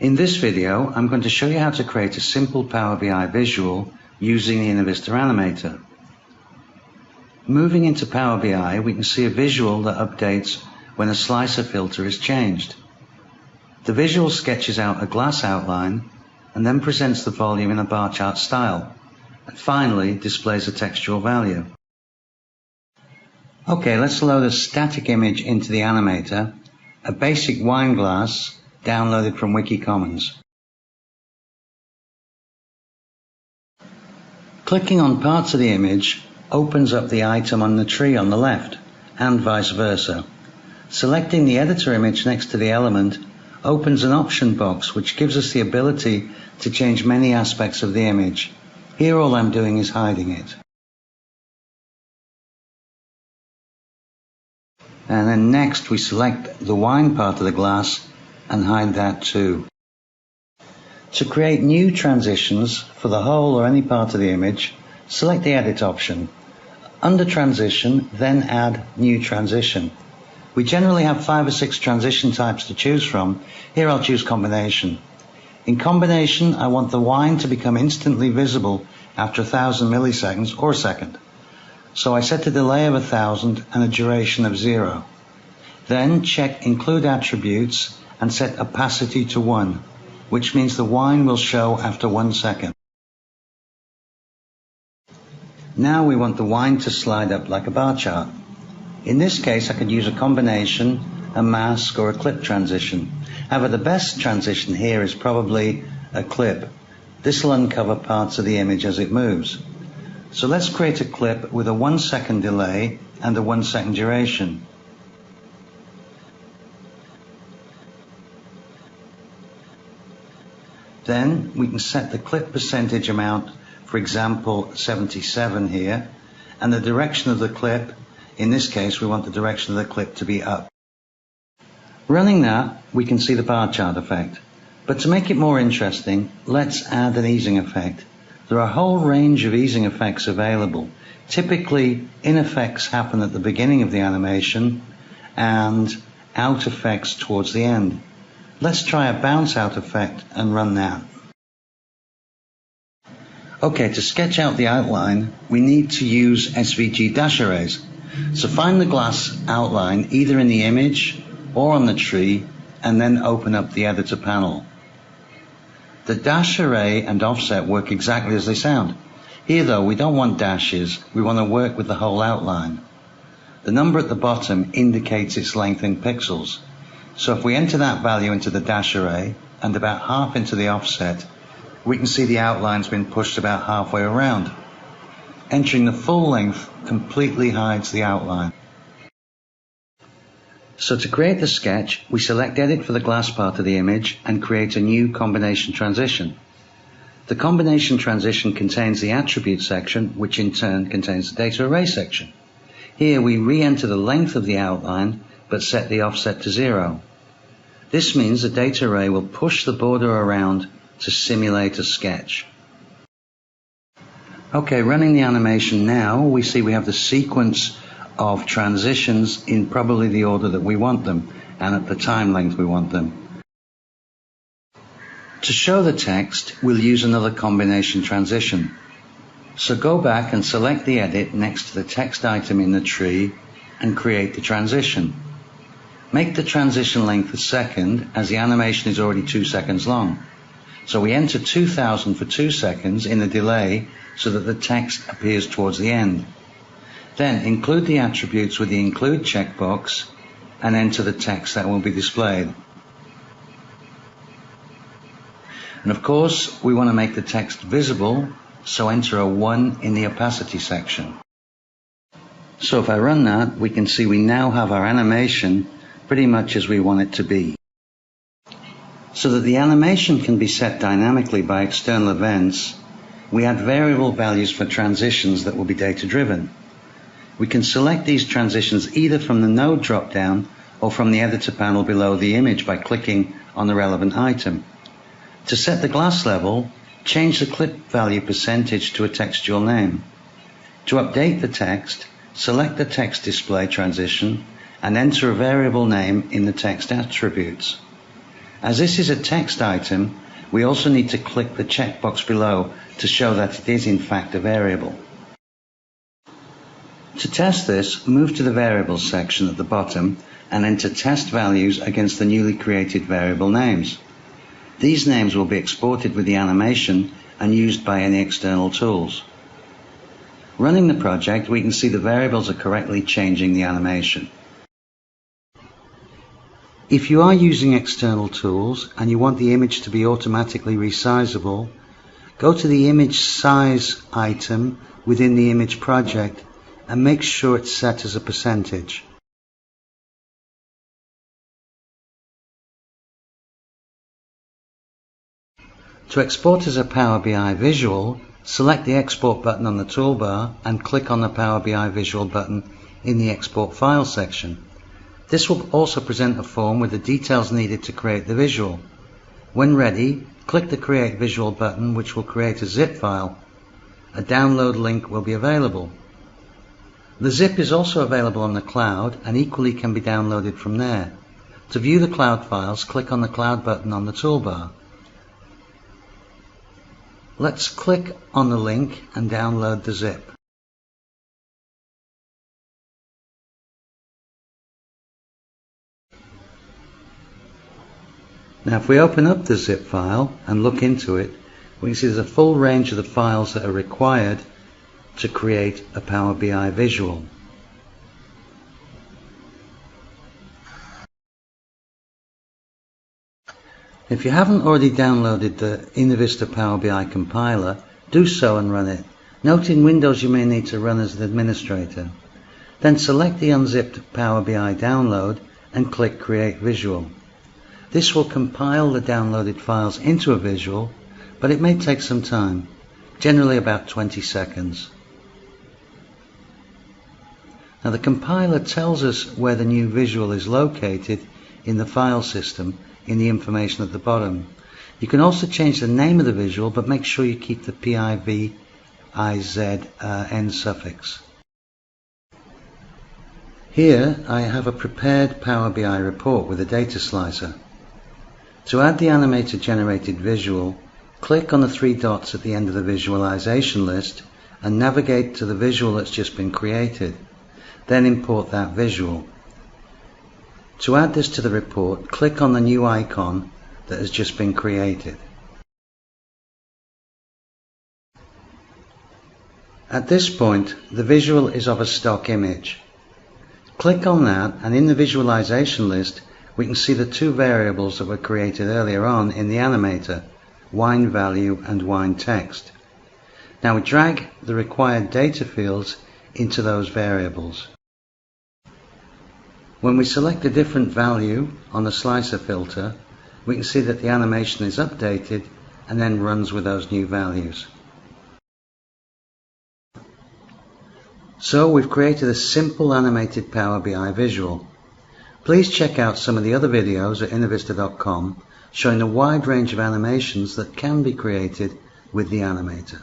In this video, I'm going to show you how to create a simple Power BI visual using the Inovista Animator. Moving into Power BI, we can see a visual that updates when a slicer filter is changed. The visual sketches out a glass outline and then presents the volume in a bar chart style, and finally displays a textual value. Okay, let's load a static image into the animator, a basic wine glass downloaded from Wiki Commons. Clicking on parts of the image opens up the item on the tree on the left, and vice versa. Selecting the editor image next to the element opens an option box which gives us the ability to change many aspects of the image. Here all I'm doing is hiding it. And then next we select the wine part of the glass and hide that too. To create new transitions for the whole or any part of the image, select the Edit option. Under Transition, then add New Transition. We generally have 5 or 6 transition types to choose from. Here I'll choose Combination. In Combination, I want the wine to become instantly visible after 1,000 milliseconds or a second. So I set a delay of 1,000 and a duration of 0. Then check Include Attributes and set opacity to 1, which means the wine will show after 1 second. Now we want the wine to slide up like a bar chart. In this case, I could use a combination, a mask, or a clip transition. However, the best transition here is probably a clip. This will uncover parts of the image as it moves. So let's create a clip with a 1 second delay and a 1 second duration. Then we can set the clip percentage amount, for example 77 here, and the direction of the clip. In this case, we want the direction of the clip to be up. Running that, we can see the bar chart effect. But to make it more interesting, let's add an easing effect. There are a whole range of easing effects available. Typically, in effects happen at the beginning of the animation and out effects towards the end. Let's try a bounce out effect and run that. Okay, to sketch out the outline, we need to use SVG dash arrays. So find the glass outline either in the image or on the tree and then open up the editor panel. The dash array and offset work exactly as they sound. Here though, we don't want dashes, we want to work with the whole outline. The number at the bottom indicates its length in pixels. So if we enter that value into the dash array and about half into the offset, we can see the outline's been pushed about halfway around. Entering the full length completely hides the outline. So to create the sketch, we select Edit for the glass part of the image and create a new combination transition. The combination transition contains the attribute section, which in turn contains the data array section. Here we re-enter the length of the outline but set the offset to 0. This means the data array will push the border around to simulate a sketch. Okay, running the animation now, we see we have the sequence of transitions in probably the order that we want them and at the time length we want them. To show the text, we'll use another combination transition. So go back and select the edit next to the text item in the tree and create the transition. Make the transition length a second, as the animation is already 2 seconds long. So we enter 2000 for 2 seconds in the delay so that the text appears towards the end. Then include the attributes with the include checkbox and enter the text that will be displayed. And of course, we want to make the text visible, so enter a 1 in the opacity section. So if I run that, we can see we now have our animation pretty much as we want it to be. So that the animation can be set dynamically by external events, we add variable values for transitions that will be data driven. We can select these transitions either from the node drop-down or from the editor panel below the image by clicking on the relevant item. To set the glass level, change the clip value percentage to a textual name. To update the text, select the text display transition and enter a variable name in the text attributes. As this is a text item, we also need to click the checkbox below to show that it is in fact a variable. To test this, move to the Variables section at the bottom and enter test values against the newly created variable names. These names will be exported with the animation and used by any external tools. Running the project, we can see the variables are correctly changing the animation. If you are using external tools and you want the image to be automatically resizable, go to the Image Size item within the image project and make sure it's set as a percentage. To export as a Power BI visual, select the Export button on the toolbar and click on the Power BI Visual button in the Export File section. This will also present a form with the details needed to create the visual. When ready, click the Create Visual button, which will create a zip file. A download link will be available. The zip is also available on the cloud and equally can be downloaded from there. To view the cloud files, click on the Cloud button on the toolbar. Let's click on the link and download the zip. Now if we open up the zip file and look into it, we can see there's a full range of the files that are required to create a Power BI visual. If you haven't already downloaded the Inovista Power BI compiler, do so and run it. Note in Windows you may need to run as an administrator. Then select the unzipped Power BI download and click Create Visual. This will compile the downloaded files into a visual, but it may take some time, generally about 20 seconds. Now the compiler tells us where the new visual is located in the file system in the information at the bottom. You can also change the name of the visual, but make sure you keep the PIVIZ end suffix. Here I have a prepared Power BI report with a data slicer. To add the animator generated visual, click on the three dots at the end of the visualization list and navigate to the visual that's just been created. Then import that visual. To add this to the report, click on the new icon that has just been created. At this point, the visual is of a stock image. Click on that, and in the visualization list, we can see the two variables that were created earlier on in the animator, wine value and wine text. Now we drag the required data fields into those variables. When we select a different value on the slicer filter, we can see that the animation is updated and then runs with those new values. So we've created a simple animated Power BI visual. Please check out some of the other videos at Inovista.com showing a wide range of animations that can be created with the animator.